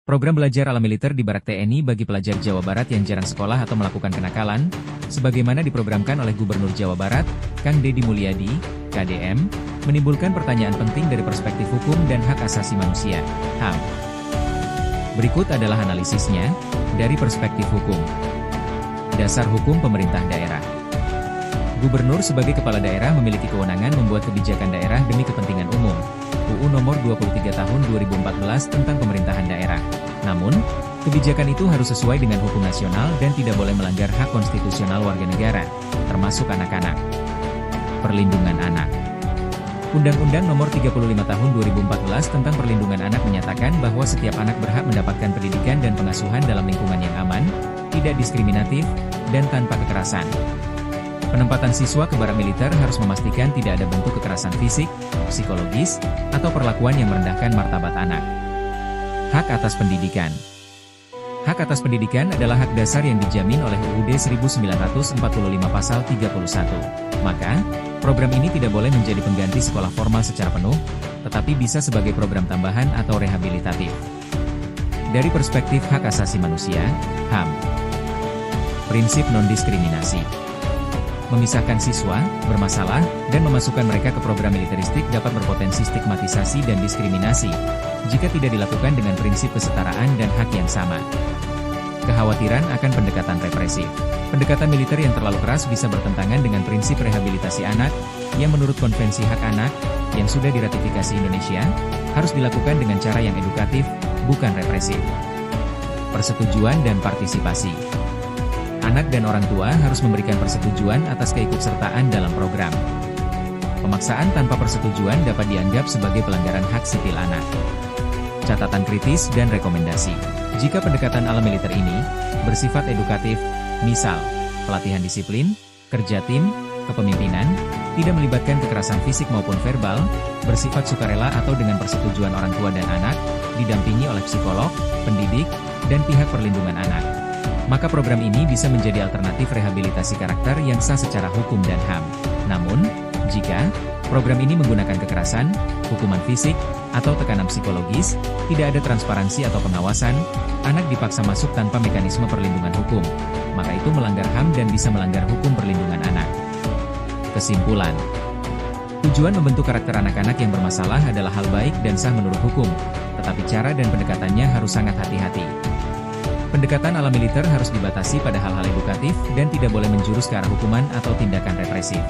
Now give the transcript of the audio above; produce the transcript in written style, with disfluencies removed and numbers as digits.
Program belajar ala militer di Barak TNI bagi pelajar Jawa Barat yang jarang sekolah atau melakukan kenakalan, sebagaimana diprogramkan oleh Gubernur Jawa Barat, Kang Deddy Mulyadi, KDM, menimbulkan pertanyaan penting dari perspektif hukum dan hak asasi manusia, HAM. Berikut adalah analisisnya, dari perspektif hukum. Dasar hukum pemerintah daerah. Gubernur sebagai kepala daerah memiliki kewenangan membuat kebijakan daerah demi kepentingan umum. UU Nomor 23 Tahun 2014 tentang Pemerintahan Daerah. Namun, kebijakan itu harus sesuai dengan hukum nasional dan tidak boleh melanggar hak konstitusional warga negara, termasuk anak-anak. Perlindungan anak. Undang-Undang Nomor 35 Tahun 2014 tentang Perlindungan Anak menyatakan bahwa setiap anak berhak mendapatkan pendidikan dan pengasuhan dalam lingkungan yang aman, tidak diskriminatif, dan tanpa kekerasan. Penempatan siswa ke barak militer harus memastikan tidak ada bentuk kekerasan fisik, psikologis, atau perlakuan yang merendahkan martabat anak. Hak atas pendidikan. Hak atas pendidikan adalah hak dasar yang dijamin oleh UUD 1945 Pasal 31. Maka, program ini tidak boleh menjadi pengganti sekolah formal secara penuh, tetapi bisa sebagai program tambahan atau rehabilitatif. Dari perspektif hak asasi manusia, HAM. Prinsip non-diskriminasi. Memisahkan siswa, bermasalah, dan memasukkan mereka ke program militeristik dapat berpotensi stigmatisasi dan diskriminasi, jika tidak dilakukan dengan prinsip kesetaraan dan hak yang sama. Kekhawatiran akan pendekatan represif. Pendekatan militer yang terlalu keras bisa bertentangan dengan prinsip rehabilitasi anak, yang menurut Konvensi Hak Anak, yang sudah diratifikasi Indonesia, harus dilakukan dengan cara yang edukatif, bukan represif. Persetujuan dan partisipasi. Anak dan orang tua harus memberikan persetujuan atas keikutsertaan dalam program. Pemaksaan tanpa persetujuan dapat dianggap sebagai pelanggaran hak sipil anak. Catatan kritis dan rekomendasi. Jika pendekatan ala militer ini bersifat edukatif, misal, pelatihan disiplin, kerja tim, kepemimpinan, tidak melibatkan kekerasan fisik maupun verbal, bersifat sukarela atau dengan persetujuan orang tua dan anak, didampingi oleh psikolog, pendidik, dan pihak perlindungan anak, maka program ini bisa menjadi alternatif rehabilitasi karakter yang sah secara hukum dan HAM. Namun, jika program ini menggunakan kekerasan, hukuman fisik, atau tekanan psikologis, tidak ada transparansi atau pengawasan, anak dipaksa masuk tanpa mekanisme perlindungan hukum, maka itu melanggar HAM dan bisa melanggar hukum perlindungan anak. Kesimpulan. Tujuan membentuk karakter anak-anak yang bermasalah adalah hal baik dan sah menurut hukum, tetapi cara dan pendekatannya harus sangat hati-hati. Pendekatan ala militer harus dibatasi pada hal-hal edukatif dan tidak boleh menjurus ke arah hukuman atau tindakan represif.